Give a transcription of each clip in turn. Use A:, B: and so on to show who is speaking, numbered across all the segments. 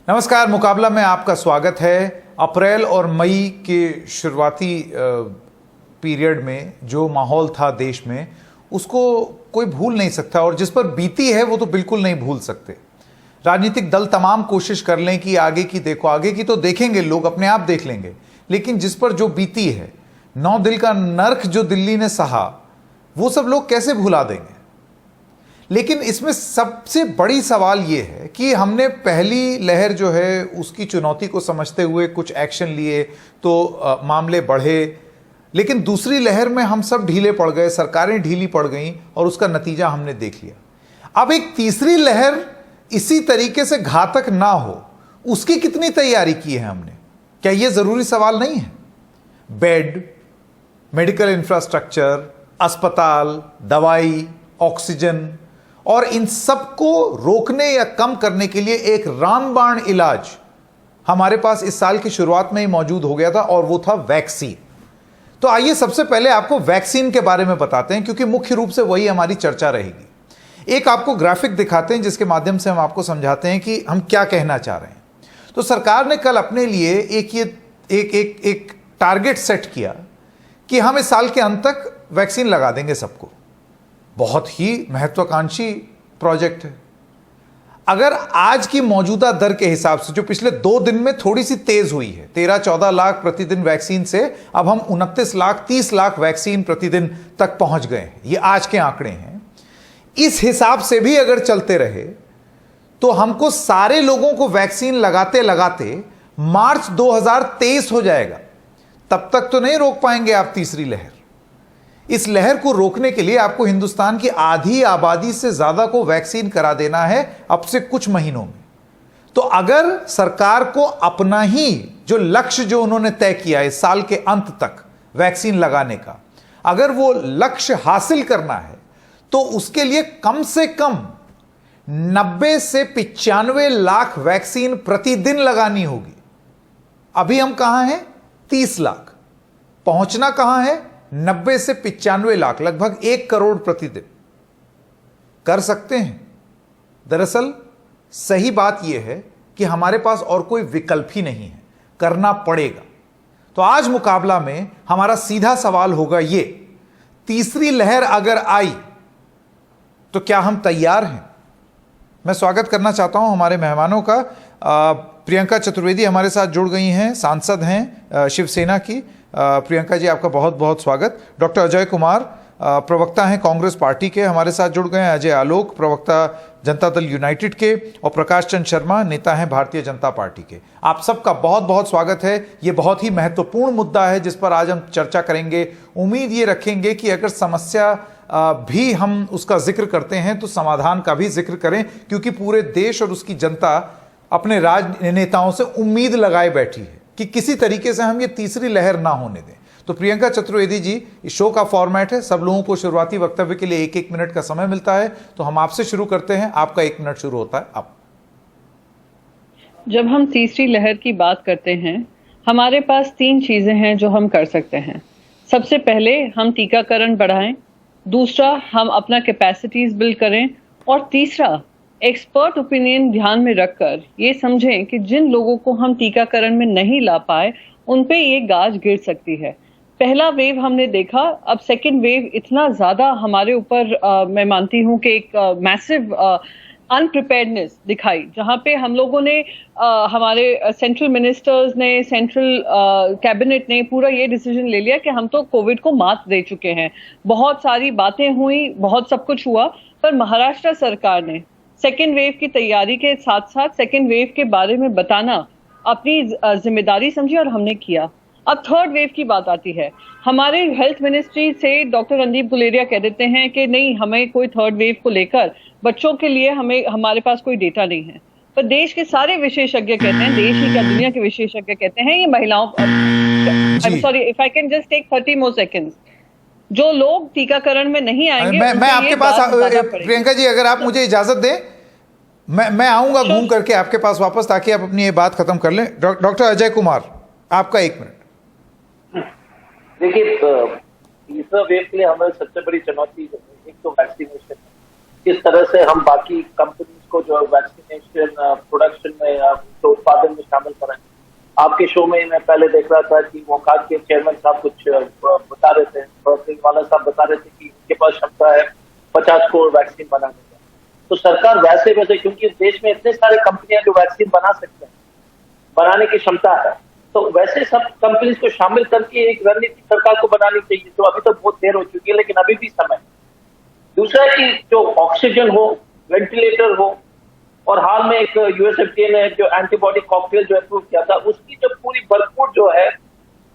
A: नमस्कार, मुकाबला में आपका स्वागत है। अप्रैल और मई के शुरुआती पीरियड में जो माहौल था देश में, उसको कोई भूल नहीं सकता, और जिस पर बीती है वो तो बिल्कुल नहीं भूल सकते। राजनीतिक दल तमाम कोशिश कर लें कि आगे की देखो, आगे की तो देखेंगे, लोग अपने आप देख लेंगे, लेकिन जिस पर जो बीती है, 9 दिल का नर्क जो दिल्ली ने सहा, वो सब लोग कैसे भुला देंगे। लेकिन इसमें सबसे बड़ी सवाल ये है कि हमने पहली लहर जो है उसकी चुनौती को समझते हुए कुछ एक्शन लिए तो मामले बढ़े, लेकिन दूसरी लहर में हम सब ढीले पड़ गए, सरकारें ढीली पड़ गईं और उसका नतीजा हमने देख लिया। अब एक तीसरी लहर इसी तरीके से घातक ना हो, उसकी कितनी तैयारी की है हमने? क्या यह जरूरी सवाल नहीं है? बेड, मेडिकल इंफ्रास्ट्रक्चर, अस्पताल, दवाई, ऑक्सीजन, और इन सबको रोकने या कम करने के लिए एक रामबाण इलाज हमारे पास इस साल की शुरुआत में ही मौजूद हो गया था, और वो था वैक्सीन। तो आइए सबसे पहले आपको वैक्सीन के बारे में बताते हैं, क्योंकि मुख्य रूप से वही हमारी चर्चा रहेगी। एक आपको ग्राफिक दिखाते हैं जिसके माध्यम से हम आपको समझाते हैं कि हम क्या कहना चाह रहे हैं। तो सरकार ने कल अपने लिए एक टारगेट सेट किया कि हम इस साल के अंत तक वैक्सीन लगा देंगे सबको। बहुत ही महत्वाकांक्षी प्रोजेक्ट है। अगर आज की मौजूदा दर के हिसाब से, जो पिछले 2 दिन में थोड़ी सी तेज हुई है, 13-14 लाख प्रतिदिन वैक्सीन से अब हम 29 लाख 30 लाख वैक्सीन प्रतिदिन तक पहुंच गए हैं, ये आज के आंकड़े हैं। इस हिसाब से भी अगर चलते रहे तो हमको सारे लोगों को वैक्सीन लगाते लगाते मार्च 2023 हो जाएगा। तब तक तो नहीं रोक पाएंगे आप तीसरी लहर। इस लहर को रोकने के लिए आपको हिंदुस्तान की आधी आबादी से ज्यादा को वैक्सीन करा देना है अब से कुछ महीनों में। तो अगर सरकार को अपना ही जो लक्ष्य जो उन्होंने तय किया है इस साल के अंत तक वैक्सीन लगाने का, अगर वो लक्ष्य हासिल करना है तो उसके लिए कम से कम 90 से 95 लाख वैक्सीन प्रतिदिन लगानी होगी। अभी हम कहां हैं? 30 लाख। पहुंचना कहां है? 90 से 95 लाख, लगभग 1 करोड़ प्रतिदिन। कर सकते हैं। दरअसल सही बात यह है कि हमारे पास और कोई विकल्प ही नहीं है, करना पड़ेगा। तो आज मुकाबला में हमारा सीधा सवाल होगा ये, तीसरी लहर अगर आई तो क्या हम तैयार हैं? मैं स्वागत करना चाहता हूं हमारे मेहमानों का। प्रियंका चतुर्वेदी हमारे साथ जुड़ गई हैं, सांसद हैं शिवसेना की। प्रियंका जी, आपका बहुत बहुत स्वागत। डॉक्टर अजय कुमार प्रवक्ता हैं कांग्रेस पार्टी के, हमारे साथ जुड़ गए हैं। अजय आलोक प्रवक्ता जनता दल यूनाइटेड के, और प्रकाश चंद शर्मा नेता हैं भारतीय जनता पार्टी के। आप सबका बहुत बहुत स्वागत है। ये बहुत ही महत्वपूर्ण मुद्दा है जिस पर आज हम चर्चा करेंगे। उम्मीद ये रखेंगे कि अगर समस्या भी हम उसका जिक्र करते हैं तो समाधान का भी जिक्र करें, क्योंकि पूरे देश और उसकी जनता अपने राजनेताओं से उम्मीद लगाए बैठी है कि किसी तरीके से हम ये तीसरी लहर ना होने दें। तो प्रियंका चतुर्वेदी जी, इस शो का फॉर्मेट है, सब लोगों को शुरुआती वक्तव्य के लिए 1-1 मिनट का समय मिलता है। तो हम आपसे शुरू करते हैं, आपका 1 मिनट शुरू होता है अब।
B: जब हम तीसरी लहर की बात करते हैं, हमारे पास 3 चीजें हैं जो हम कर सकते हैं। सबसे पहले हम टीकाकरण बढ़ाएं, दूसरा हम अपना कैपेसिटीज बिल्ड करें, और तीसरा एक्सपर्ट ओपिनियन ध्यान में रखकर ये समझें कि जिन लोगों को हम टीकाकरण में नहीं ला पाए उन पे ये गाज गिर सकती है। पहला वेव हमने देखा, अब सेकंड वेव इतना ज्यादा हमारे ऊपर मैं मानती हूँ कि एक मैसिव अनप्रिपेयर्डनेस दिखाई, जहां पे हम लोगों ने हमारे सेंट्रल मिनिस्टर्स ने, सेंट्रल कैबिनेट ने पूरा ये डिसीजन ले लिया कि हम तो कोविड को मात दे चुके हैं। बहुत सारी बातें हुई, बहुत सब कुछ हुआ, पर महाराष्ट्र सरकार ने सेकेंड वेव की तैयारी के साथ साथ सेकेंड वेव के बारे में बताना अपनी जिम्मेदारी समझी, और हमने किया। अब थर्ड वेव की बात आती है। हमारे हेल्थ मिनिस्ट्री से डॉक्टर रणदीप गुलेरिया कह देते हैं कि नहीं, हमें कोई थर्ड वेव को लेकर बच्चों के लिए हमारे पास कोई डेटा नहीं है। पर देश के सारे विशेषज्ञ कहते हैं, देश ही क्या दुनिया के विशेषज्ञ कहते हैं, ये महिलाओं, I am sorry if I can just take 30 more seconds, जो लोग टीकाकरण में नहीं आएंगे,
A: मैं आपके पास, प्रियंका जी अगर आप मुझे इजाजत दें, मैं आऊंगा घूम करके आपके पास वापस, ताकि आप अपनी ये बात खत्म कर लें। डॉक्टर अजय कुमार, आपका 1 मिनट।
C: देखिए, तीसरा वेव के लिए हमारी सबसे बड़ी चुनौती एक तो वैक्सीनेशन, किस तरह से हम बाकी कंपनीज को जो वैक्सीनेशन प्रोडक्शन में तो उत्पादन में शामिल करें। आपके शो में मैं पहले देख रहा था कि मोकाट के चेयरमैन साहब कुछ बता रहे थे, वाला साहब बता रहे थे कि उनके पास क्षमता है 50 करोड़ वैक्सीन बनाने का। तो सरकार वैसे क्योंकि देश में इतने सारे कंपनियां जो वैक्सीन बना सकते हैं, बनाने की क्षमता है, तो वैसे सब कंपनीज को शामिल करके एक रणनीति सरकार को बनानी चाहिए। तो अभी तो बहुत देर हो चुकी है, लेकिन अभी भी समय। दूसरा कि जो ऑक्सीजन हो, वेंटिलेटर हो, और हाल में एक यूएसएफडीए ने जो एंटीबॉडी कॉकटेल जो अप्रूव किया था, उसकी जो पूरी भरपूर जो है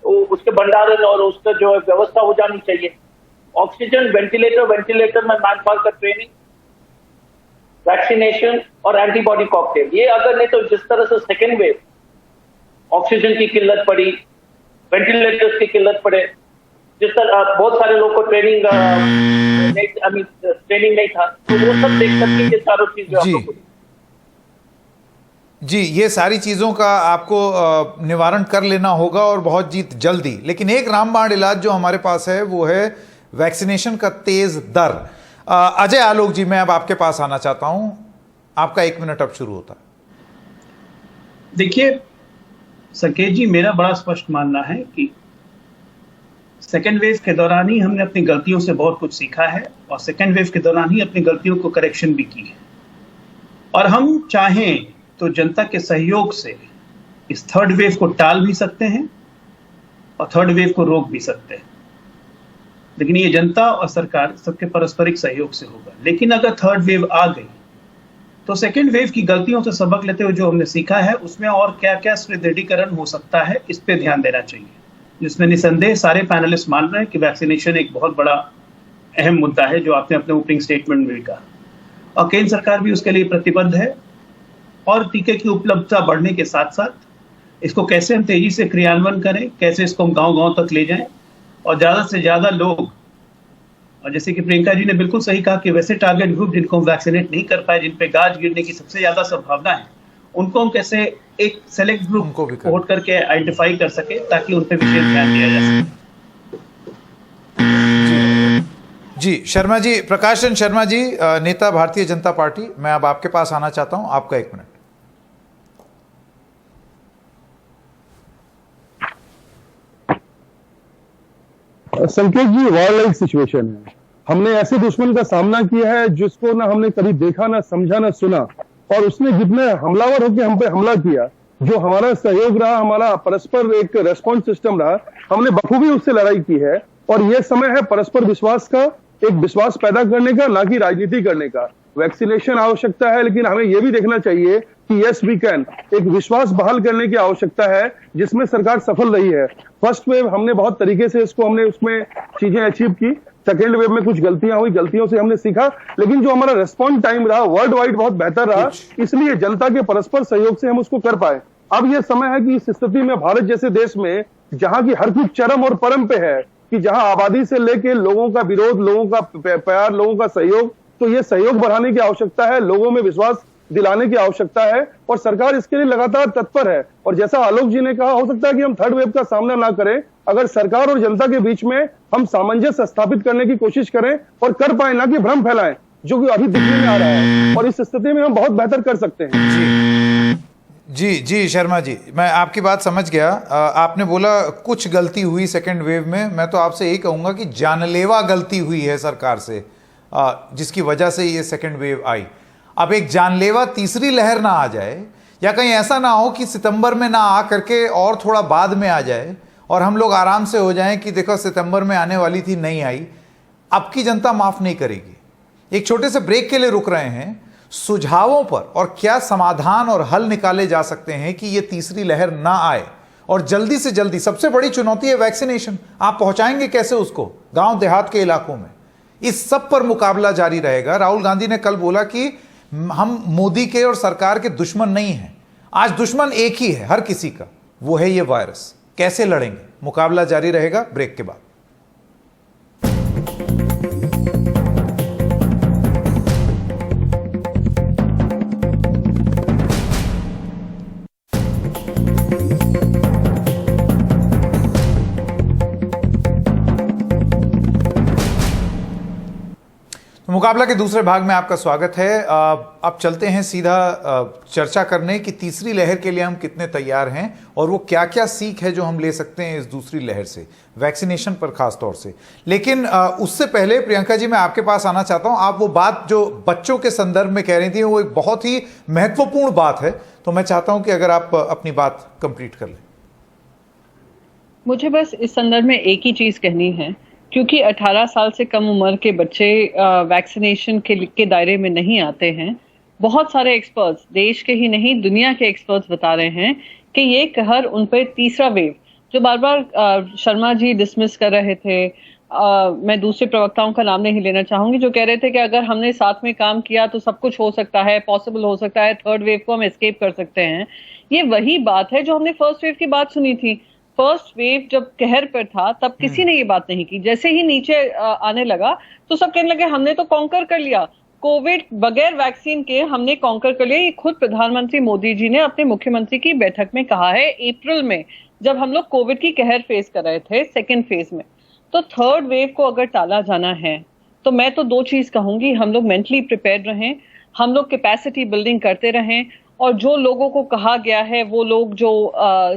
C: उसके भंडारण और उसका जो व्यवस्था हो जानी चाहिए। ऑक्सीजन, वेंटिलेटर में मैन पावर का ट्रेनिंग, वैक्सीनेशन और एंटीबॉडी कॉकटेल, ये अगर नहीं तो जिस तरह से सेकेंड वेव ऑक्सीजन की किल्लत पड़ी, वेंटिलेटर्स की किल्लत पड़े, जिस तरह बहुत सारे लोगों को ट्रेनिंग नहीं था, तो वो सब देख सकते ये चारों चीजें
A: जी, ये सारी चीज़ों का आपको निवारण कर लेना होगा और बहुत जल्दी। लेकिन एक रामबाण इलाज जो हमारे पास है वो है वैक्सीनेशन का तेज दर। अजय आलोक जी, मैं अब आपके पास आना चाहता हूं। आपका 1 मिनट अब शुरू होता है।
D: देखिए संकेत जी, मेरा बड़ा स्पष्ट मानना है कि सेकेंड वेव के दौरान ही हमने अपनी गलतियों से बहुत कुछ सीखा है और सेकेंड वेव के दौरान ही अपनी गलतियों को करेक्शन भी की है। और हम चाहें तो जनता के सहयोग से इस थर्ड वेव को टाल भी सकते हैं और थर्ड वेव को रोक भी सकते हैं, लेकिन ये जनता और सरकार सबके पारस्परिक सहयोग से होगा। लेकिन अगर थर्ड वेव आ गई तो सेकेंड वेव की गलतियों से सबक लेते हुए जो हमने सीखा है उसमें और क्या क्या सुदृढ़ीकरण हो सकता है, इस पे ध्यान देना चाहिए, जिसमें निसंदेह सारे पैनलिस्ट मान रहे हैं कि वैक्सीनेशन एक बहुत बड़ा अहम मुद्दा है, जो आपने अपने ओपनिंग स्टेटमेंट में भी कहा, और केंद्र सरकार भी उसके लिए प्रतिबद्ध है। और टीके की उपलब्धता बढ़ने के साथ साथ इसको कैसे हम तेजी से क्रियान्वयन करें, कैसे इसको हम गांव-गांव तक ले जाएं और ज्यादा से ज्यादा लोग, और जैसे कि प्रियंका जी ने बिल्कुल सही कहा कि वैसे टारगेट ग्रुप जिनको हम वैक्सीनेट नहीं कर पाए, जिन पे गाज गिरने की सबसे ज्यादा संभावना है, उनको हम कैसे एक सेलेक्ट ग्रुप कोहोर्ट करके आइडेंटिफाई कर सके ताकि उन पे विशेष ध्यान दिया जा सके।
A: जी शर्मा जी, प्रकाश चंद्र शर्मा जी, नेता भारतीय जनता पार्टी, मैं अब आपके पास आना चाहता हूं। आपका 1 मिनट।
E: संकेत जी, वॉर लाइक सिचुएशन है। हमने ऐसे दुश्मन का सामना किया है जिसको ना हमने कभी देखा, ना समझा, ना सुना, और उसने जितने हमलावर होकर हम पे हमला किया, जो हमारा सहयोग रहा, हमारा परस्पर एक रेस्पॉन्स सिस्टम रहा, हमने बखूबी उससे लड़ाई की है। और यह समय है परस्पर विश्वास का, एक विश्वास पैदा करने का, ना कि राजनीति करने का। वैक्सीनेशन आवश्यकता है, लेकिन हमें यह भी देखना चाहिए कि यस वी कैन, एक विश्वास बहाल करने की आवश्यकता है, जिसमें सरकार सफल रही है। फर्स्ट वेव हमने बहुत तरीके से हमने उसमें चीजें अचीव की, सेकेंड वेव में कुछ गलतियां हुई, गलतियों से हमने सीखा, लेकिन जो हमारा रेस्पॉन्स टाइम रहा वर्ल्ड वाइड बहुत बेहतर रहा, इसलिए जनता के परस्पर सहयोग से हम उसको कर पाए। अब यह समय है कि इस स्थिति में भारत जैसे देश में, जहां की हर कुछ चरम और परम पे है, कि जहां आबादी से लेके लोगों का विरोध, लोगों का प्यार, लोगों का सहयोग, तो ये सहयोग बढ़ाने की आवश्यकता है, लोगों में विश्वास दिलाने की आवश्यकता है, और सरकार इसके लिए लगातार तत्पर है। और जैसा आलोक जी ने कहा, हो सकता है कि हम थर्ड वेव का सामना ना करें, अगर सरकार और जनता के बीच में हम सामंजस्य स्थापित करने की कोशिश करें और कर पाए, ना कि भ्रम फैलाएं, जो कि अभी दिखने में आ रहा है। और इस स्थिति में हम बहुत बेहतर कर सकते हैं।
A: जी शर्मा जी, मैं आपकी बात समझ गया। आपने बोला कुछ गलती हुई सेकेंड वेव में, मैं तो आपसे यही कहूंगा कि जानलेवा गलती हुई है सरकार से, जिसकी वजह से ये सेकेंड वेव आई। अब एक जानलेवा तीसरी लहर ना आ जाए, या कहीं ऐसा ना हो कि सितंबर में ना आ करके और थोड़ा बाद में आ जाए और हम लोग आराम से हो जाएं कि देखो सितंबर में आने वाली थी, नहीं आई। अब की जनता माफ नहीं करेगी। एक छोटे से ब्रेक के लिए रुक रहे हैं, सुझावों पर और क्या समाधान और हल निकाले जा सकते हैं कि ये तीसरी लहर ना आए, और जल्दी से जल्दी। सबसे बड़ी चुनौती है वैक्सीनेशन, आप पहुंचाएंगे कैसे उसको गांव देहात के इलाकों में? इस सब पर मुकाबला जारी रहेगा। राहुल गांधी ने कल बोला कि हम मोदी के और सरकार के दुश्मन नहीं हैं, आज दुश्मन एक ही है हर किसी का, वो है ये वायरस। कैसे लड़ेंगे? मुकाबला जारी रहेगा ब्रेक के बाद। मुकाबला के दूसरे भाग में आपका स्वागत है। अब चलते हैं सीधा चर्चा करने की तीसरी लहर के लिए हम कितने तैयार हैं और वो क्या क्या सीख है जो हम ले सकते हैं इस दूसरी लहर से, वैक्सीनेशन पर खास तौर से। लेकिन उससे पहले प्रियंका जी मैं आपके पास आना चाहता हूं। आप वो बात जो बच्चों के संदर्भ में कह रही थी वो एक बहुत ही महत्वपूर्ण बात है, तो मैं चाहता हूं कि अगर आप अपनी बात कंप्लीट कर लें।
B: मुझे बस इस संदर्भ में एक ही चीज कहनी है, क्योंकि 18 साल से कम उम्र के बच्चे वैक्सीनेशन के दायरे में नहीं आते हैं। बहुत सारे एक्सपर्ट्स, देश के ही नहीं दुनिया के एक्सपर्ट्स बता रहे हैं कि ये कहर उन पर तीसरा वेव, जो बार बार शर्मा जी डिसमिस कर रहे थे, मैं दूसरे प्रवक्ताओं का नाम नहीं लेना चाहूंगी, जो कह रहे थे कि अगर हमने साथ में काम किया तो सब कुछ हो सकता है, पॉसिबल हो सकता है, थर्ड वेव को हम एस्केप कर सकते हैं। ये वही बात है जो हमने फर्स्ट वेव की बात सुनी थी। फर्स्ट वेव जब कहर पर था तब किसी ने ये बात नहीं की। जैसे ही नीचे आने लगा तो सब कहने लगे हमने तो कॉन्कर कर लिया, कोविड बगैर वैक्सीन के हमने कॉन्कर कर लिया। ये खुद प्रधानमंत्री मोदी जी ने अपने मुख्यमंत्री की बैठक में कहा है अप्रैल में, जब हम लोग कोविड की कहर फेस कर रहे थे सेकेंड फेज में। तो थर्ड वेव को अगर टाला जाना है तो मैं तो दो चीज कहूंगी, हम लोग मेंटली प्रिपेयर्ड रहें, हम लोग कैपेसिटी बिल्डिंग करते रहें, और जो लोगों को कहा गया है वो लोग जो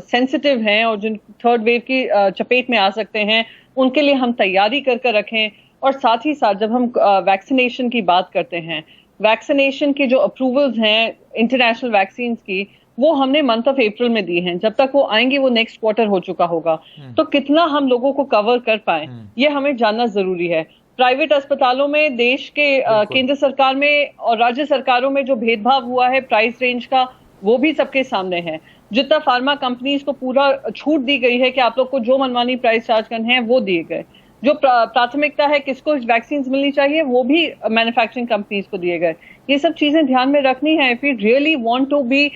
B: सेंसिटिव हैं और जिन थर्ड वेव की चपेट में आ सकते हैं उनके लिए हम तैयारी कर रखें। और साथ ही साथ जब हम वैक्सीनेशन की बात करते हैं, वैक्सीनेशन की जो अप्रूवल्स हैं इंटरनेशनल वैक्सीन की, वो हमने मंथ ऑफ अप्रैल में दी हैं। जब तक वो आएंगी वो नेक्स्ट क्वार्टर हो चुका होगा। तो कितना हम लोगों को कवर कर पाए ये हमें जानना जरूरी है। प्राइवेट अस्पतालों में देश के केंद्र सरकार में और राज्य सरकारों में जो भेदभाव हुआ है प्राइस रेंज का, वो भी सबके सामने है। जितना फार्मा कंपनीज को पूरा छूट दी गई है कि आप लोग को जो मनमानी प्राइस चार्ज करने हैं वो दिए गए। जो प्राथमिकता है किसको वैक्सीन मिलनी चाहिए वो भी मैन्युफैक्चरिंग कंपनीज को दिए गए। ये सब चीजें ध्यान में रखनी है if you really want to be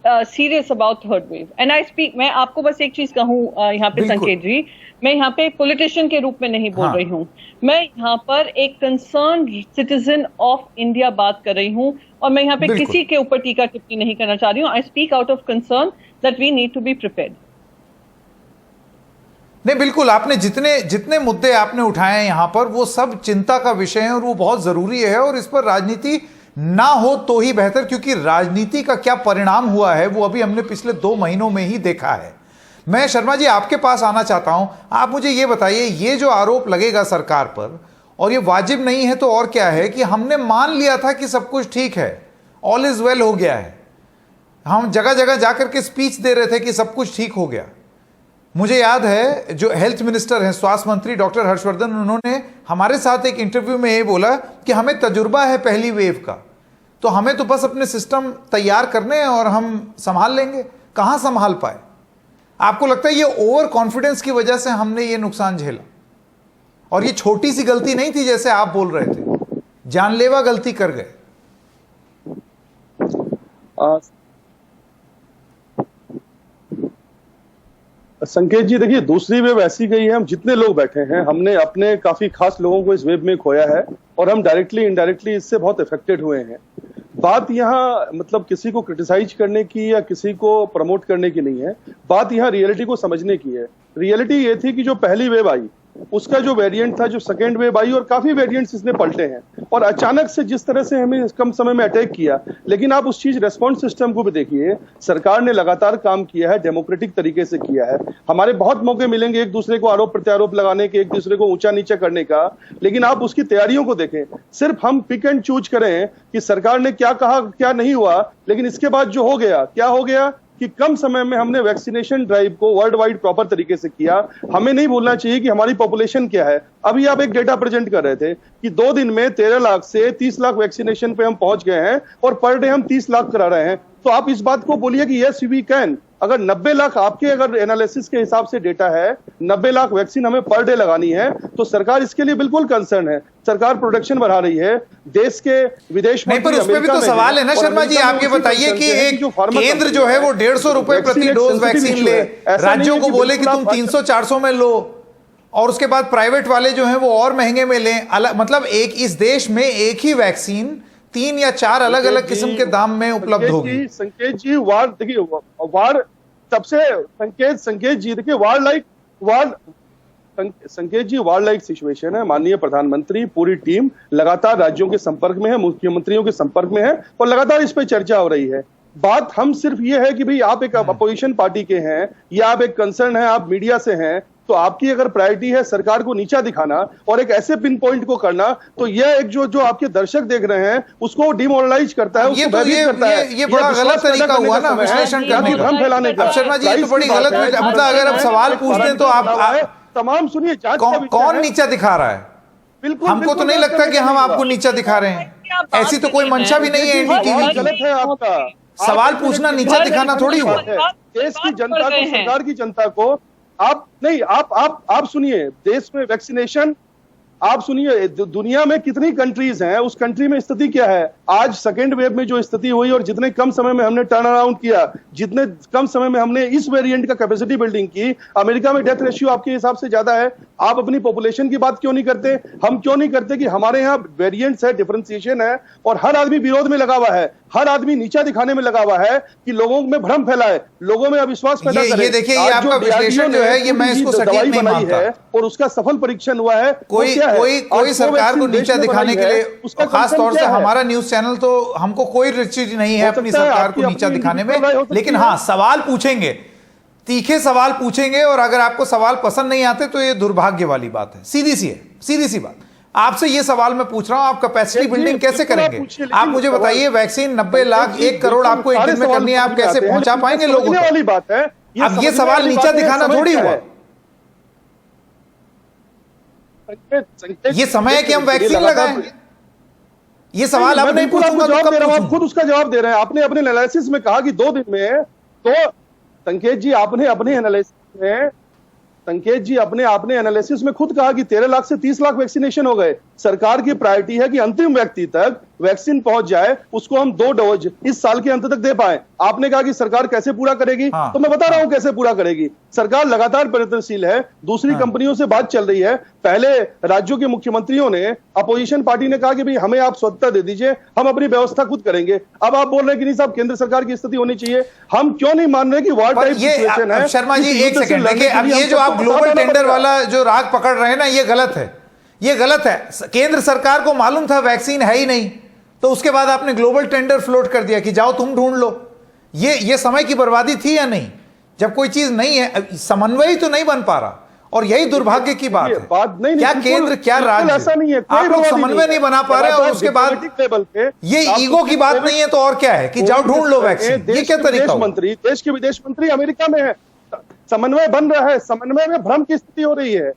B: serious about third wave. And I speak, मैं आपको बस एक चीज कहूँ यहाँ पे संकेत जी, मैं यहाँ पे पॉलिटिशियन के रूप में नहीं बोल रही हूँ, मैं यहाँ पर एक कंसर्न सिटीजन ऑफ इंडिया बात कर रही हूँ, और मैं यहाँ पे किसी के ऊपर टीका टिप्पणी नहीं करना चाह रही हूँ। I speak out of concern that we need to be prepared.
A: नहीं, बिल्कुल, आपने जितने मुद्दे आपने उठाए हैं यहाँ पर वो सब चिंता का विषय है और वो बहुत जरूरी है, और इस पर राजनीति ना हो तो ही बेहतर, क्योंकि राजनीति का क्या परिणाम हुआ है वो अभी हमने पिछले 2 महीनों में ही देखा है। मैं शर्मा जी आपके पास आना चाहता हूं, आप मुझे ये बताइए, ये जो आरोप लगेगा सरकार पर, और ये वाजिब नहीं है तो और क्या है, कि हमने मान लिया था कि सब कुछ ठीक है, ऑल इज वेल हो गया है, हम जगह जगह जाकर के स्पीच दे रहे थे कि सब कुछ ठीक हो गया। मुझे याद है जो हेल्थ मिनिस्टर हैं, स्वास्थ्य मंत्री डॉक्टर हर्षवर्धन, उन्होंने हमारे साथ एक इंटरव्यू में ये बोला कि हमें तजुर्बा है पहली वेव का, तो हमें तो बस अपने सिस्टम तैयार करने हैं और हम संभाल लेंगे। कहां संभाल पाए? आपको लगता है ये ओवर कॉन्फिडेंस की वजह से हमने ये नुकसान झेला? और ये छोटी सी गलती नहीं थी जैसे आप बोल रहे थे, जानलेवा गलती कर गए।
E: संकेत जी देखिए, दूसरी वेव ऐसी गई है, हम जितने लोग बैठे हैं हमने अपने काफी खास लोगों को इस वेव में खोया है, और हम डायरेक्टली इनडायरेक्टली इससे बहुत इफेक्टेड हुए हैं। बात यहाँ मतलब किसी को क्रिटिसाइज करने की या किसी को प्रमोट करने की नहीं है, बात यहाँ रियलिटी को समझने की है। रियलिटी ये थी कि जो पहली वेव आई उसका जो वेरिएंट था, जो सेकेंड वेव आई, और काफी वेरिएंट्स इसने पलटे हैं, और अचानक से जिस तरह से हमें कम समय में अटैक किया। लेकिन आप उस चीज रेस्पॉन्स सिस्टम को भी देखिए, सरकार ने लगातार काम किया है, डेमोक्रेटिक तरीके से किया है। हमारे बहुत मौके मिलेंगे एक दूसरे को आरोप प्रत्यारोप लगाने के, एक दूसरे को ऊंचा नीचा करने का, लेकिन आप उसकी तैयारियों को देखें। सिर्फ हम पिक एंड चूज करें कि सरकार ने क्या कहा क्या नहीं हुआ, लेकिन इसके बाद जो हो गया, क्या हो गया कि कम समय में हमने वैक्सीनेशन ड्राइव को वर्ल्ड वाइड प्रॉपर तरीके से किया। हमें नहीं भूलना चाहिए कि हमारी पॉपुलेशन क्या है। अभी आप एक डेटा प्रेजेंट कर रहे थे कि 2 दिन में 13 लाख से 30 लाख वैक्सीनेशन पे हम पहुंच गए हैं, और पर डे हम 30 लाख करा रहे हैं। तो आप इस बात को बोलिए कि यस वी कैन। अगर 90 लाख आपके अगर एनालिसिस के हिसाब से डेटा है, 90 लाख वैक्सीन हमें पर डे लगानी है, तो सरकार इसके लिए बिल्कुल कंसर्न है। सरकार प्रोडक्शन बढ़ा रही है, देश के विदेश
A: नहीं, पर उसमें भी तो सवाल है ना शर्मा जी, आप ये बताइए कि एक केंद्र जो है वो 150 रुपए प्रति डोज वैक्सीन ले, राज्यों को बोले कि तुम 300-400 में लो, और उसके बाद प्राइवेट वाले जो हैं वो और महंगे में लें। मतलब एक इस देश में एक ही वैक्सीन 3 या 4 अलग अलग किस्म के दाम में उपलब्ध होगी।
E: संकेत जी, वार देखिए, वार सबसे संकेत जी देखिए, वार संकेत जी, वार्ड लाइक सिचुएशन है। माननीय प्रधानमंत्री, पूरी टीम लगातार राज्यों के संपर्क में है, मुख्यमंत्रियों के संपर्क में है और लगातार इस पे चर्चा हो रही है। बात हम सिर्फ ये है कि भाई आप एक अपोजिशन पार्टी के हैं या आप एक कंसर्न है, आप मीडिया से हैं, तो आपकी अगर प्रायोरिटी है सरकार को नीचा दिखाना और एक ऐसे पिन पॉइंट को करना, तो यह एक जो आपके दर्शक देख रहे हैं उसको डिमोरलाइज करता है,
A: ये बड़ा गलत तरीका हुआ ना विश्लेषण करने का,
E: भ्रम फैलाने का।
A: शर्मा जी, ये तो बड़ी गलत, मतलब अगर आप सवाल पूछते हैं तो आप
E: तमाम सुनिए,
A: कौन नीचा दिखा रहा है?
E: बिल्कुल,
A: हमको तो नहीं लगता कि हम आपको नीचा दिखा रहे हैं, ऐसी तो कोई मंशा भी नहीं है एनडीटीवी की।
E: गलत है आपका
A: सवाल पूछना नीचा दिखाना थोड़ी हुआ।
E: देश की जनता को, सरकार की जनता को आप नहीं, आप सुनिए, देश में वैक्सीनेशन, आप सुनिए दुनिया में कितनी कंट्रीज हैं, उस कंट्री में स्थिति क्या है। आज सेकेंड वेव में जो स्थिति हुई और जितने कम समय में हमने टर्न अराउंड किया, जितने कम समय में हमने इस वेरिएंट का कैपेसिटी बिल्डिंग की, अमेरिका में डेथ रेशियो आपके हिसाब से ज्यादा है। आप अपनी पॉपुलेशन की बात क्यों नहीं करते? हम क्यों नहीं करते कि हमारे यहाँ वेरिएंट्स है, डिफरेंशिएशन है और हर आदमी विरोध में लगा हुआ है, हर आदमी नीचा दिखाने में लगा हुआ है कि लोगों में भ्रम फैलाए, लोगों में अविश्वास पैदा करे।
A: ये देखिए, ये आपका विश्लेषण जो है, ये मैं इसको सटीक नहीं मानता
E: है और उसका सफल परीक्षण हुआ है।
A: कोई सरकार को नीचा दिखाने के लिए, खास तौर से हमारा न्यूज चैनल, तो हमको कोई रुचि नहीं है अपनी सरकार को नीचा दिखाने में, लेकिन हाँ सवाल पूछेंगे, तीखे सवाल पूछेंगे, और अगर आपको सवाल पसंद नहीं आते तो ये दुर्भाग्य वाली बात है, सीधी सी बात। आपसे ये सवाल मैं पूछ रहा हूं, आप कैपेसिटी बिल्डिंग कैसे करेंगे? आप मुझे बताइए, वैक्सीन 90 लाख 1 करोड़ आपको एक दिन में करनी है, आप कैसे पहुंचा पाएंगे लोगों तक?
E: वाली बात है।
A: अब ये सवाल नीचा दिखाना थोड़ी हुआ। ये समय है कि हम वैक्सीन लगाएं। ये सवाल अब नहीं पूछूंगा तो कब पूछूंगा?
E: आप खुद उसका जवाब दे रहे हैं। आपने अपने एनालिसिस में कहा कि 2 दिन में, तो संकेत जी आपने अपने एनालिसिस में, संकेत जी आपने एनालिसिस में खुद कहा कि 13 लाख से 30 लाख वैक्सीनेशन हो गए। सरकार की प्रायोरिटी है कि अंतिम व्यक्ति तक वैक्सीन पहुंच जाए, उसको हम 2 डोज इस साल के अंत तक दे पाए। आपने कहा कि सरकार कैसे पूरा करेगी, तो मैं बता रहा हूं कैसे पूरा करेगी। सरकार लगातार प्रयत्नशील है, दूसरी कंपनियों से बात चल रही है। पहले राज्यों के मुख्यमंत्रियों ने, अपोजिशन पार्टी ने कहा कि भाई हमें आप स्वतंत्रता दे दीजिए, हम अपनी व्यवस्था खुद करेंगे। अब आप बोल रहे हैं कि नहीं साहब, केंद्र सरकार की स्थिति होनी चाहिए। हम क्यों नहीं मान रहे कि वार टाइप सिचुएशन है?
A: शर्मा जी एक सेकंड देखिए, अब ये जो आप ग्लोबल टेंडर वाला जो राग पकड़ रहे हैं ना, ये गलत है, ये गलत है। केंद्र सरकार को मालूम था वैक्सीन है ही नहीं, तो उसके बाद आपने ग्लोबल टेंडर फ्लोट कर दिया कि जाओ तुम ढूंढ लो। ये समय की बर्बादी थी या नहीं? जब कोई चीज नहीं है, समन्वय तो नहीं बन पा रहा, और यही दुर्भाग्य की बात है। क्या केंद्र, क्या राज्य,
E: ऐसा नहीं है,
A: आप लोग समन्वय नहीं बना पा रहे, और उसके बाद ये ईगो की बात नहीं है तो और क्या है कि जाओ ढूंढ लो वैक्सीन? ये क्या तरीका?
E: देश के विदेश मंत्री अमेरिका में है, समन्वय बन रहा है, समन्वय में भ्रम की स्थिति हो रही है।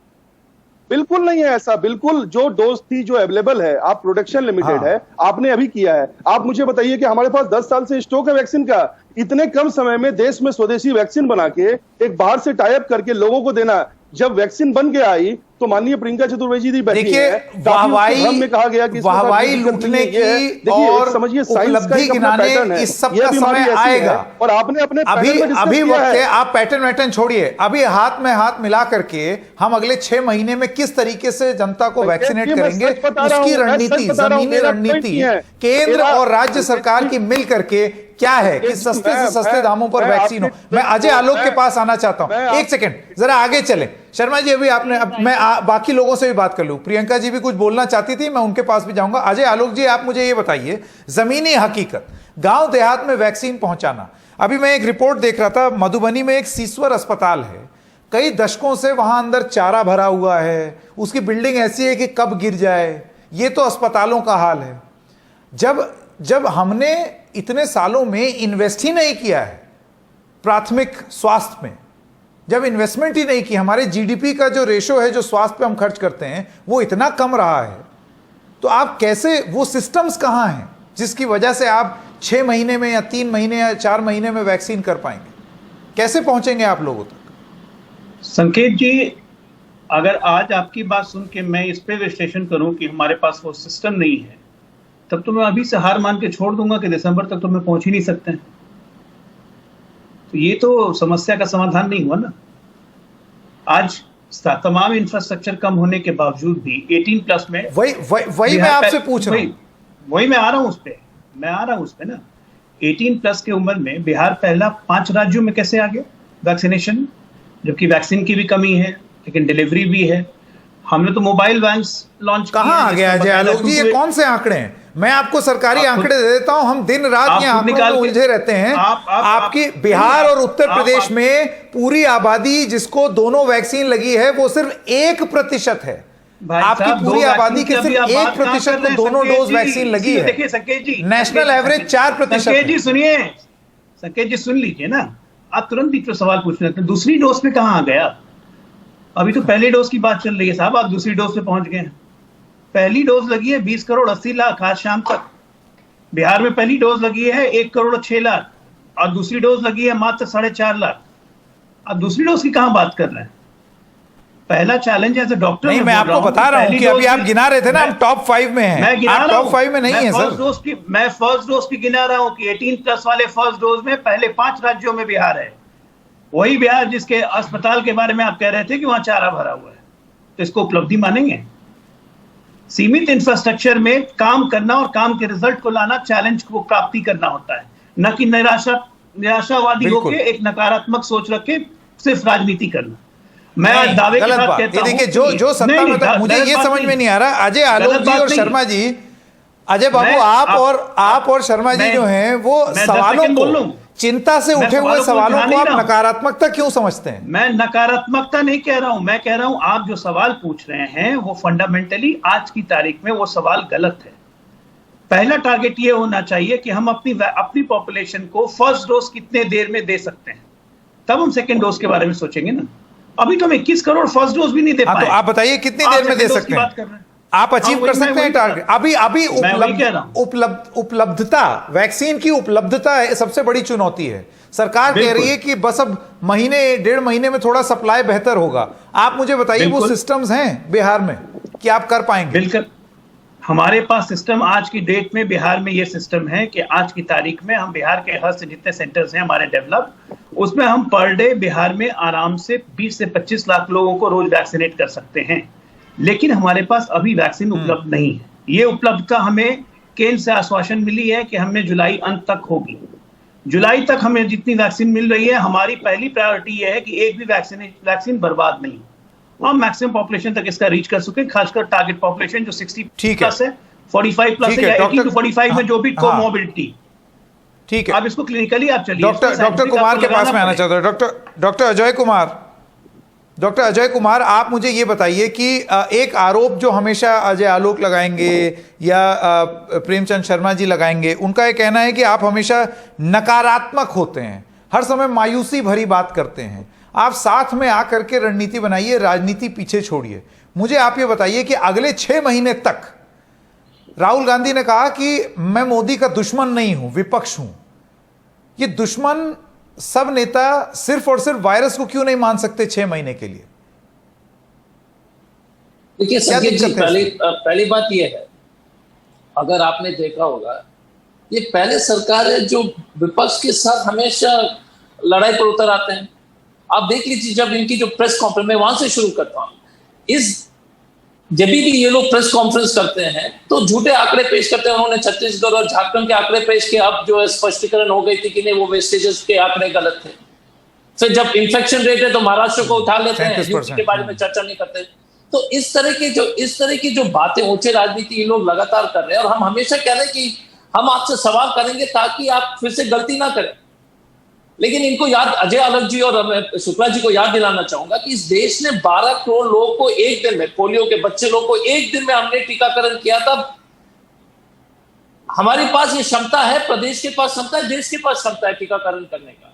E: बिल्कुल नहीं है ऐसा, बिल्कुल जो डोज थी, जो अवेलेबल है, आप प्रोडक्शन लिमिटेड है, आपने अभी किया है। आप मुझे बताइए कि हमारे पास 10 साल से स्टॉक है वैक्सीन का, इतने कम समय में देश में स्वदेशी वैक्सीन बना के एक बाहर से टाई अप करके लोगों को देना। जब वैक्सीन बन के आई तो माननीय प्रियंका चतुर्वेदी जी बैठी है,
A: वाहवाई
E: कहा गया कि
A: वाहवाई लूटने की और
E: समझिए
A: उपलब्धि गिनाने, इस सब का समय आएगा।
E: और आपने अपने
A: अभी वक्त है, आप पैटर्न छोड़िए, अभी हाथ में हाथ मिला करके हम अगले 6 महीने में किस तरीके से जनता को वैक्सीनेट करेंगे, उसकी रणनीति, जमीनी रणनीति केंद्र और राज्य सरकार की मिल करके क्या है कि सस्ते से सस्ते दामों पर वैक्सीन हो। मैं अजय आलोक के पास आना चाहता हूं, एक सेकंड जरा आगे चले। शर्मा जी अभी आपने, मैं बाकी लोगों से भी बात कर लूं, प्रियंका जी भी कुछ बोलना चाहती थी, मैं उनके पास भी जाऊंगा। अजय आलोक जी, आप मुझे ये बताइए, जमीनी हकीकत, गांव देहात में वैक्सीन पहुंचाना। अभी मैं एक रिपोर्ट देख रहा था, मधुबनी में एक सीसवर अस्पताल है, कई दशकों से वहां अंदर चारा भरा हुआ है, उसकी बिल्डिंग ऐसी है कि कब गिर जाए। ये तो अस्पतालों का हाल है। जब हमने इतने सालों में इन्वेस्ट ही नहीं किया है प्राथमिक स्वास्थ्य में, जब इन्वेस्टमेंट ही नहीं की, हमारे जीडीपी का जो रेशो है जो स्वास्थ्य पे हम खर्च करते हैं वो इतना कम रहा है, तो आप कैसे, वो सिस्टम्स कहां हैं जिसकी वजह से आप 6 महीने में या 3 महीने या 4 महीने में वैक्सीन कर पाएंगे? कैसे पहुंचेंगे आप लोगों तक?
D: संकेत जी, अगर आज आपकी बात सुन के मैं इस पे विश्लेषण करूं कि हमारे पास वो सिस्टम नहीं है, तब तो मैं अभी से हार मान के छोड़ दूंगा कि दिसंबर तक तो मैं पहुंच ही नहीं सकते। तो ये तो समस्या का समाधान नहीं हुआ ना। आज तमाम इंफ्रास्ट्रक्चर कम होने के बावजूद भी 18+ में
A: वही मैं आपसे पूछ रहा हूं,
D: वही मैं आ रहा हूं उस पे ना। 18+ के उम्र में बिहार पहला 5 राज्यों में कैसे आ गया वैक्सीनेशन, जबकि वैक्सीन की भी कमी है, लेकिन डिलीवरी भी है। हमने तो मोबाइल वैन्स लॉन्च
A: कहाँ आ गया अजय आलोक जी? ये कौन से आंकड़े हैं? मैं आपको सरकारी आंकड़े दे देता हूं, हम दिन रात ये आंकड़ों में उलझे रहते हैं। आपकी बिहार और उत्तर प्रदेश में पूरी आबादी जिसको दोनों वैक्सीन लगी है वो सिर्फ 1% है। आपकी पूरी आबादी के सिर्फ 1% को दोनों डोज वैक्सीन लगी है।
D: देखिए संकेत जी,
A: नेशनल एवरेज 4%।
D: संकेत जी सुनिए, संकेत जी सुन लीजिए ना, आप तुरंत बीच में सवाल पूछने लगते हैं। दूसरी डोज में कहाँ आ गया? अभी तो पहली डोज की बात चल रही है साहब, आप दूसरी डोज पे पहुंच गए। पहली डोज लगी है 20 करोड़ 80 लाख आज शाम तक। बिहार में पहली डोज लगी है 1 करोड़ 6 लाख और दूसरी डोज लगी है मात्र 4.5 लाख। आप दूसरी डोज की कहां बात कर रहे हैं? पहला चैलेंज एज अ डॉक्टर
A: नहीं, मैं आपको बता रहा हूं कि अभी आप गिना रहे थे ना, हम टॉप 5 में हैं। आप टॉप 5 में नहीं है सर।
D: मैं फर्स्ट डोज की गिना रहा हूं कि 18+ वाले फर्स्ट डोज में पहले 5 राज्यों में बिहार है। वही बिहार जिसके अस्पताल के बारे में आप कह रहे थे कि वहां चारा भरा हुआ है, तो इसको उपलब्धि मानेंगे? सीमित इंफ्रास्ट्रक्चर में काम करना और काम के रिजल्ट को लाना, चैलेंज को प्राप्ति करना होता है, न कि निराशावादी होकर एक नकारात्मक सोच रख के सिर्फ राजनीति करना। मैं आज दावे के साथ कहता हूं,
A: देखिए जो सत्ता में, मुझे ये समझ में नहीं आ रहा अजय आलोक जी और शर्मा जी, अजय बाबू आप और शर्मा जी जो हैं वो सवालों को, चिंता से उठे हुए सवालों को आप नकारात्मकता क्यों समझते हैं?
D: मैं नकारात्मकता नहीं कह रहा हूं, मैं कह रहा हूं आप जो सवाल पूछ रहे हैं वो फंडामेंटली आज की तारीख में वो सवाल गलत है। पहला टारगेट ये होना चाहिए कि हम अपनी पॉपुलेशन को फर्स्ट डोज कितने देर में दे सकते हैं, तब हम सेकेंड डोज के बारे में सोचेंगे ना। अभी तो हम 21 करोड़ फर्स्ट डोज भी नहीं दे पाए।
A: तो आप बताइए कितनी देर में दे सकते हैं? आप अचीव कर सकते हैं टारगेट? अभी उपलब्धता, वैक्सीन की उपलब्धता है सबसे बड़ी चुनौती है। सरकार कह रही है कि बस अब महीने 1.5 महीने में थोड़ा सप्लाई बेहतर होगा। आप मुझे बताइए वो सिस्टम्स हैं बिहार में कि आप कर पाएंगे?
D: बिल्कुल, हमारे पास सिस्टम आज की डेट में बिहार में ये सिस्टम है कि आज की तारीख में हम बिहार के हर से जितने सेंटर्स हैं हमारे डेवलप, उसमें हम पर डे बिहार में आराम से 20 से 25 लाख लोगों को रोज वैक्सीनेट कर सकते हैं। लेकिन हमारे पास अभी वैक्सीन उपलब्ध नहीं है। ये उपलब्धता हमें केंद्र से आश्वासन मिली है कि हमें जुलाई अंत तक होगी। जुलाई तक हमें जितनी वैक्सीन मिल रही है, हमारी पहली प्रायोरिटी ये है कि एक भी वैक्सीन बर्बाद नहीं, हम मैक्सिमम पॉपुलेशन तक इसका रीच कर सके, खासकर टारगेट पॉपुलेशन जो 60 प्लस है, 45 प्लस है, या 18 to 45 में जो भी कोमोबिलिटी।
A: ठीक है,
D: आप इसको क्लिनिकली आप चलिए।
A: डॉक्टर कुमार के पास में आना चाहता हूं। डॉक्टर अजय कुमार, आप मुझे ये बताइए कि एक आरोप जो हमेशा अजय आलोक लगाएंगे या प्रेमचंद शर्मा जी लगाएंगे, उनका ये कहना है कि आप हमेशा नकारात्मक होते हैं, हर समय मायूसी भरी बात करते हैं। आप साथ में आकर के रणनीति बनाइए, राजनीति पीछे छोड़िए। मुझे आप ये बताइए कि अगले 6 महीने तक, राहुल गांधी ने कहा कि मैं मोदी का दुश्मन नहीं हूं, विपक्ष हूं। ये दुश्मन सब नेता सिर्फ और सिर्फ वायरस को क्यों नहीं मान सकते 6 महीने के लिए?
F: देखिए संकेत जी, पहली बात यह है, अगर आपने देखा होगा, ये पहले सरकार है जो विपक्ष के साथ हमेशा लड़ाई पर उतर आते हैं। आप देख लीजिए, जब इनकी जो प्रेस कॉन्फ्रेंस, मैं वहां से शुरू करता हूं, जब भी ये लोग प्रेस कॉन्फ्रेंस करते हैं तो झूठे आंकड़े पेश करते हैं। उन्होंने छत्तीसगढ़ और झारखंड के आंकड़े पेश किए, अब जो है स्पष्टीकरण हो गई थी कि नहीं, वो वेस्टेजेस के आंकड़े गलत थे। फिर जब इन्फेक्शन रेट है तो महाराष्ट्र को उठा लेते हैं, यूपी के बारे में चर्चा नहीं करते। तो इस तरह की जो बातें ऊंचे राजनीति ये लोग लगातार कर रहे हैं, और हम हमेशा कह रहे हैं कि हम आपसे सवाल करेंगे ताकि आप फिर से गलती ना करें। लेकिन इनको याद, अजय आलोक जी और शुक्ला जी को याद दिलाना चाहूंगा कि इस देश ने 12 करोड़ लोगों को एक दिन में, पोलियो के बच्चे लोगों को एक दिन में हमने टीकाकरण किया था। हमारे पास ये क्षमता है, प्रदेश के पास क्षमता है, देश के पास क्षमता है टीकाकरण करने का।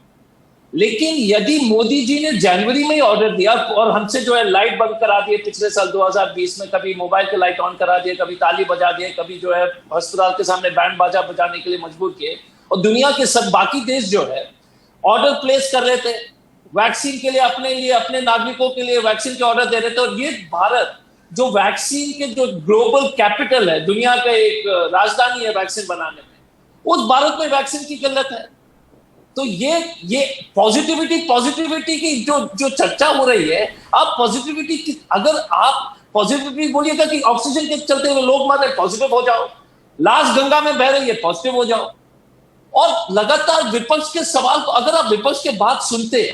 F: लेकिन यदि मोदी जी ने जनवरी में ही ऑर्डर दिया और हमसे जो है लाइट बंद करा दिए पिछले साल 2020 में, कभी मोबाइल के लाइट ऑन करा दिए, कभी ताली बजा दिए, कभी जो है अस्पताल के सामने बैंड बाजा बजाने के लिए मजबूर किए, और दुनिया के सब बाकी देश जो है ऑर्डर प्लेस कर रहे थे वैक्सीन के लिए, अपने नागरिकों के लिए वैक्सीन के ऑर्डर दे रहे थे। और ये भारत जो वैक्सीन के जो ग्लोबल कैपिटल है, दुनिया का एक राजधानी है वैक्सीन बनाने में, उस भारत में वैक्सीन की किल्लत है। तो ये पॉजिटिविटी की जो चर्चा हो रही है, अब पॉजिटिविटी की, अगर आप पॉजिटिविटी बोलिएगा कि ऑक्सीजन के चलते हुए लोग मर रहे, पॉजिटिव हो जाओ। लाश गंगा में बह रही है, पॉजिटिव हो जाओ। और लगातार विपक्ष के सवाल को, अगर आप विपक्ष के बात सुनते हैं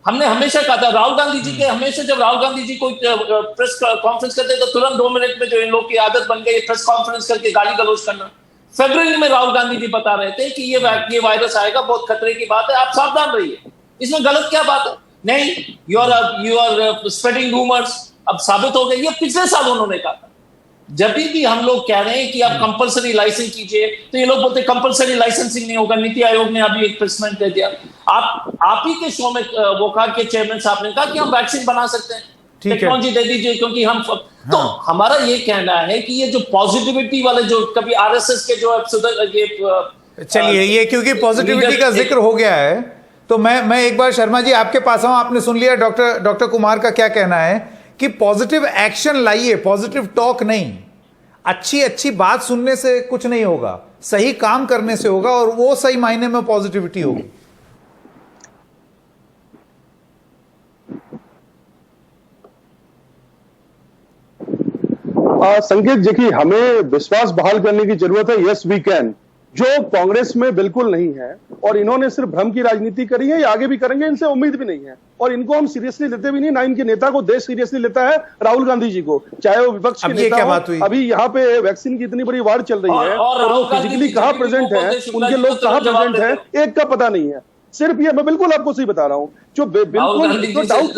F: हमने हमेशा कहा था, राहुल गांधी जी के हमेशा जब राहुल गांधी जी कोई प्रेस कॉन्फ्रेंस करते तो तुरंत 2 मिनट में, जो इन लोग की आदत बन गई प्रेस कॉन्फ्रेंस करके गाली गलौज करना। फरवरी में राहुल गांधी जी बता रहे थे कि ये वायरस आएगा, बहुत खतरे की बात है, आप सावधान रहिए। इसमें गलत क्या बात है? नहीं, यू आर स्प्रेडिंग रूमर्स। अब साबित हो गया, ये पिछले साल उन्होंने कहा था। जब भी हम लोग कह रहे हैं कि आप कंपलसरी लाइसेंस कीजिए, तो ये लोग बोलते हैं कंपलसरी लाइसेंसिंग नहीं होगा। नीति आयोग ने अभी एक प्रेसमेंट दे दिया। आप ही के शो में वोकाक के चेयरमैन साहब ने कहा कि हम वैक्सीन बना सकते हैं, टेक्नोलॉजी दे दीजिए, क्योंकि हम तो हमारा ये कहना है कि ये जो पॉजिटिविटी वाले, जो कभी आरएसएस के जो
A: चलिए, ये क्योंकि पॉजिटिविटी का जिक्र हो गया है, तो मैं एक बार शर्मा जी आपके पास आऊं। आपने सुन लिया डॉक्टर कुमार का क्या कहना है कि पॉजिटिव एक्शन लाइए, पॉजिटिव टॉक नहीं। अच्छी बात सुनने से कुछ नहीं होगा, सही काम करने से होगा, और वो सही मायने में पॉजिटिविटी होगी।
E: संकेत देखिए, हमें विश्वास बहाल करने की जरूरत है। यस वी कैन, जो कांग्रेस में बिल्कुल नहीं है, और इन्होंने सिर्फ भ्रम की राजनीति करी है, ये आगे भी करेंगे, इनसे उम्मीद भी नहीं है, और इनको हम सीरियसली लेते भी नहीं। ना इनके नेता को देश सीरियसली लेता है, राहुल गांधी जी को, चाहे वो विपक्ष के नेता हो। अभी यहाँ पे वैक्सीन की इतनी बड़ी वार चल रही है, और वो फिजिकली कहाँ प्रेजेंट है, उनके लोग कहाँ प्रेजेंट है, एक का पता नहीं है। सिर्फ ये, मैं बिल्कुल आपको सही बता रहा हूँ, जो बिल्कुल डाउट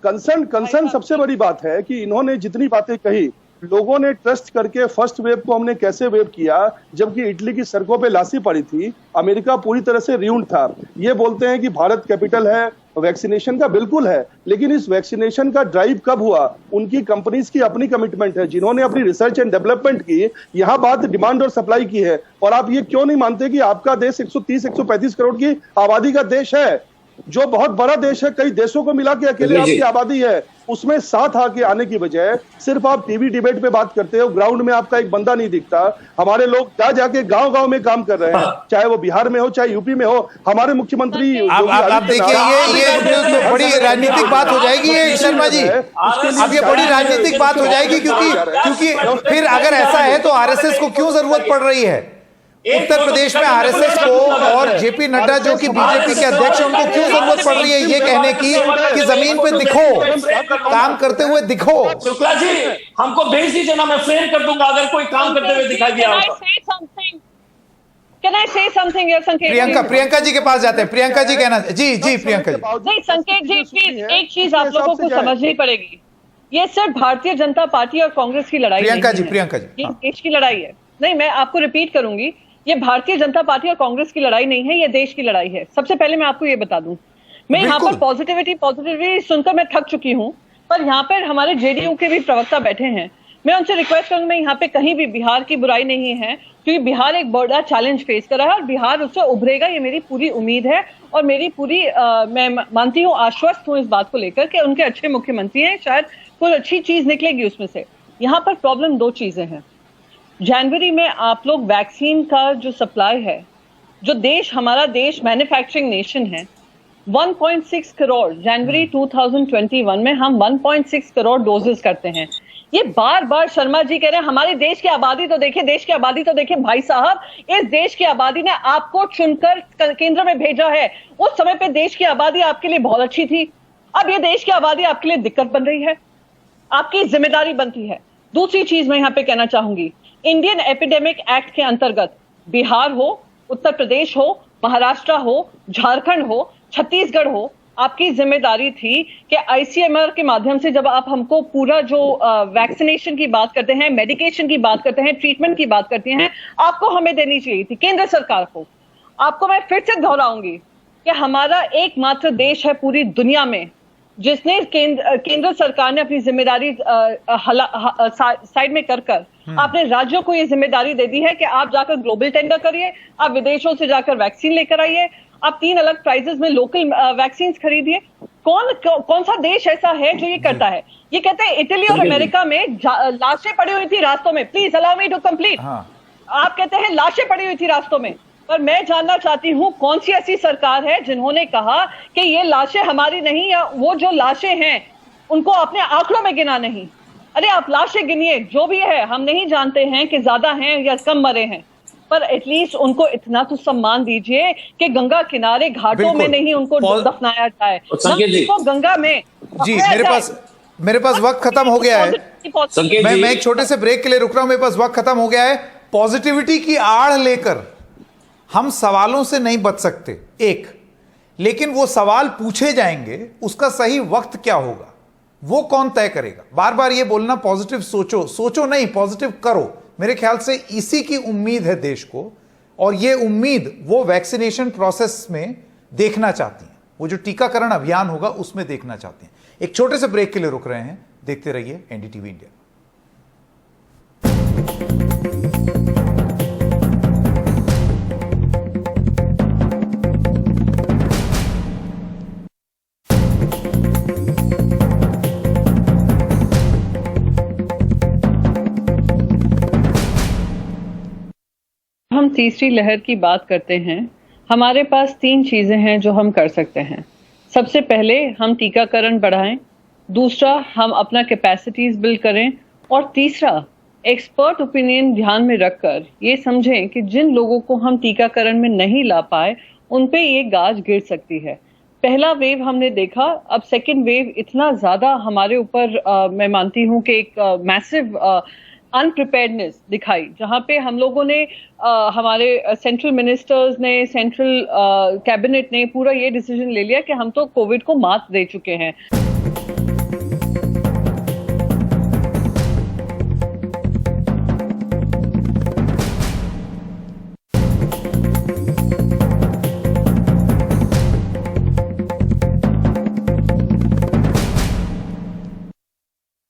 E: कंसर्न सबसे बड़ी बात है कि इन्होंने जितनी बातें कही, लोगों ने ट्रस्ट करके फर्स्ट वेव को हमने कैसे वेव किया, जबकि इटली की सड़कों पे लाशी पड़ी थी, अमेरिका पूरी तरह से रियूंड था। ये बोलते हैं कि भारत कैपिटल है वैक्सीनेशन का, बिल्कुल है, लेकिन इस वैक्सीनेशन का ड्राइव कब हुआ? उनकी कंपनीज की अपनी कमिटमेंट है, जिन्होंने अपनी रिसर्च एंड डेवलपमेंट की। यहाँ बात डिमांड और सप्लाई की है, और आप ये क्यों नहीं मानते कि आपका देश 130-135 करोड़ की आबादी का देश है, जो बहुत बड़ा देश है, कई देशों को मिला के अकेले आपकी आबादी है, उसमें साथ आके आने की बजाय सिर्फ आप टीवी डिबेट पे बात करते हो, ग्राउंड में आपका एक बंदा नहीं दिखता। हमारे लोग जाके गांव-गांव में काम कर रहे हैं, चाहे वो बिहार में हो, चाहे यूपी में हो। हमारे मुख्यमंत्री
A: आप देखिए, ये बड़ी राजनीतिक बात हो जाएगी ये शर्मा जी, अब ये बड़ी राजनीतिक बात हो जाएगी, क्योंकि फिर अगर ऐसा है तो आरएसएस को क्यों जरूरत पड़ रही है? उत्तर प्रदेश में आरएसएस को और जेपी नड्डा जो कि बीजेपी के अध्यक्ष हैं, उनको क्यों जरूरत पड़ रही है ये कहने की कि जमीन पे दिखो, काम करते हुए दिखो?
F: शुक्ला जी, हमको भेज दीजिए ना, मैं फ्रेम कर दूंगा अगर कोई काम करते हुए दिखाई दिया।
B: Can I say something here, संकेत?
A: प्रियंका जी के पास जाते हैं। प्रियंका जी कहना, जी प्रियंका जी।
B: नहीं संकेत जी, प्लीज एक चीज आप लोगों को समझनी पड़ेगी, ये सिर्फ भारतीय जनता पार्टी और कांग्रेस की लड़ाई नहीं है।
A: प्रियंका जी,
B: ये देश की लड़ाई है। नहीं, मैं आपको रिपीट करूंगी, ये भारतीय जनता पार्टी और कांग्रेस की लड़ाई नहीं है, ये देश की लड़ाई है। सबसे पहले मैं आपको ये बता दूं, मैं यहाँ पर पॉजिटिविटी सुनकर मैं थक चुकी हूँ, पर यहाँ पर हमारे जेडीयू के भी प्रवक्ता बैठे हैं, मैं उनसे रिक्वेस्ट करूंगी, मैं यहाँ पे कहीं भी बिहार की बुराई नहीं है, क्योंकि बिहार एक बड़ा चैलेंज फेस कर रहा है और बिहार उससे उभरेगा, ये मेरी पूरी उम्मीद है, और मेरी पूरी मैं मानती हूँ, आश्वस्त हूँ इस बात को लेकर कि उनके अच्छे मुख्यमंत्री हैं, शायद कोई अच्छी चीज निकलेगी उसमें से। यहाँ पर प्रॉब्लम 2 चीजें हैं। जनवरी में आप लोग वैक्सीन का जो सप्लाई है, जो देश, हमारा देश मैन्युफैक्चरिंग नेशन है, 1.6 करोड़ जनवरी 2021 में हम 1.6 करोड़ डोजेस करते हैं। ये बार बार शर्मा जी कह रहे हैं हमारे देश की आबादी तो देखें, देश की आबादी तो देखें। भाई साहब, इस देश की आबादी ने आपको चुनकर केंद्र में भेजा है। उस समय पे देश की आबादी आपके लिए बहुत अच्छी थी, अब ये देश की आबादी आपके लिए दिक्कत बन रही है, आपकी जिम्मेदारी बनती है। दूसरी चीज मैं यहाँ पे कहना चाहूंगी, इंडियन एपिडेमिक एक्ट के अंतर्गत बिहार हो, उत्तर प्रदेश हो, महाराष्ट्र हो, झारखंड हो, छत्तीसगढ़ हो, आपकी जिम्मेदारी थी कि आईसीएमआर के माध्यम से जब आप हमको पूरा जो वैक्सीनेशन की बात करते हैं, मेडिकेशन की बात करते हैं, ट्रीटमेंट की बात करते हैं, आपको हमें देनी चाहिए थी, केंद्र सरकार को। आपको मैं फिर से दोहराऊंगी कि हमारा एकमात्र देश है पूरी दुनिया में जिसने केंद्र सरकार ने अपनी जिम्मेदारी साइड में कर आपने राज्यों को ये जिम्मेदारी दे दी है कि आप जाकर ग्लोबल टेंडर करिए, आप विदेशों से जाकर वैक्सीन लेकर आइए, आप 3 अलग प्राइजेस में लोकल वैक्सीन खरीदिए। कौन सा देश ऐसा है जो ये करता है? ये कहते हैं इटली और अमेरिका में लाशें पड़ी हुई थी रास्तों में। Please allow me to complete. आप कहते हैं लाशें पड़ी हुई थी रास्तों में, पर मैं जानना चाहती हूं कौन सी ऐसी सरकार है जिन्होंने कहा कि ये लाशें हमारी नहीं, या वो जो लाशें हैं उनको अपने आंकड़ों में गिना नहीं। अरे आप लाशें गिनिए, जो भी है, हम नहीं जानते हैं कि ज्यादा हैं या कम मरे हैं, पर एटलीस्ट उनको इतना तो सम्मान दीजिए कि गंगा किनारे घाटों में नहीं उनको दफनाया जाए, तो गंगा में।
A: जी मेरे पास वक्त खत्म हो गया है। मैं एक छोटे से ब्रेक के लिए रुक रहा हूं, मेरे पास वक्त खत्म हो गया है। पॉजिटिविटी की आड़ लेकर हम सवालों से नहीं बच सकते, एक, लेकिन वो सवाल पूछे जाएंगे, उसका सही वक्त क्या होगा वो कौन तय करेगा। बार बार ये बोलना पॉजिटिव सोचो नहीं, पॉजिटिव करो, मेरे ख्याल से इसी की उम्मीद है देश को, और ये उम्मीद वो वैक्सीनेशन प्रोसेस में देखना चाहती हैं, वो जो टीकाकरण अभियान होगा उसमें देखना चाहते हैं। एक छोटे से ब्रेक के लिए रुक रहे हैं, देखते रहिए एनडीटीवी इंडिया।
B: हम तीसरी लहर की बात करते हैं। हमारे पास 3 चीजें हैं जो हम कर सकते हैं। सबसे पहले हम टीकाकरण बढ़ाएं, दूसरा हम अपना कैपेसिटीज बिल्ड करें, और तीसरा एक्सपर्ट ओपिनियन ध्यान में रखकर ये समझें कि जिन लोगों को हम टीकाकरण में नहीं ला पाए उन पे ये गाज गिर सकती है। पहला वेव हमने देखा, अब सेकेंड वेव इतना ज्यादा हमारे ऊपर मैं मानती हूँ कि एक मैसिव अनप्रिपेयर्डनेस दिखाई, जहां पे हम लोगों ने हमारे सेंट्रल मिनिस्टर्स ने, सेंट्रल कैबिनेट ने पूरा ये डिसीजन ले लिया कि हम तो कोविड को मात दे चुके हैं।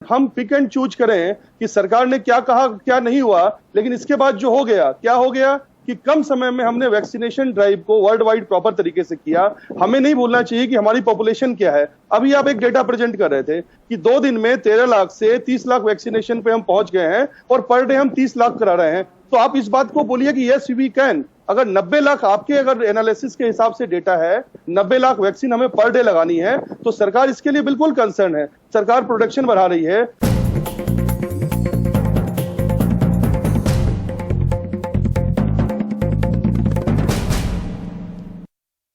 E: हम पिक एंड चूज करें कि सरकार ने क्या कहा क्या नहीं हुआ, लेकिन इसके बाद जो हो गया, क्या हो गया कि कम समय में हमने वैक्सीनेशन ड्राइव को वर्ल्ड वाइड प्रॉपर तरीके से किया। हमें नहीं भूलना चाहिए कि हमारी पॉपुलेशन क्या है। अभी आप एक डेटा प्रेजेंट कर रहे थे कि 2 दिन में 13 लाख से 30 लाख वैक्सीनेशन पे हम पहुंच गए हैं और पर डे हम 30 लाख करा रहे हैं। तो आप इस बात को बोलिए कि यस वी कैन। अगर 90 लाख आपके अगर एनालिसिस के हिसाब से डेटा है, 90 लाख वैक्सीन हमें पर डे लगानी है, तो सरकार इसके लिए बिल्कुल कंसर्न है। सरकार प्रोडक्शन बढ़ा रही है।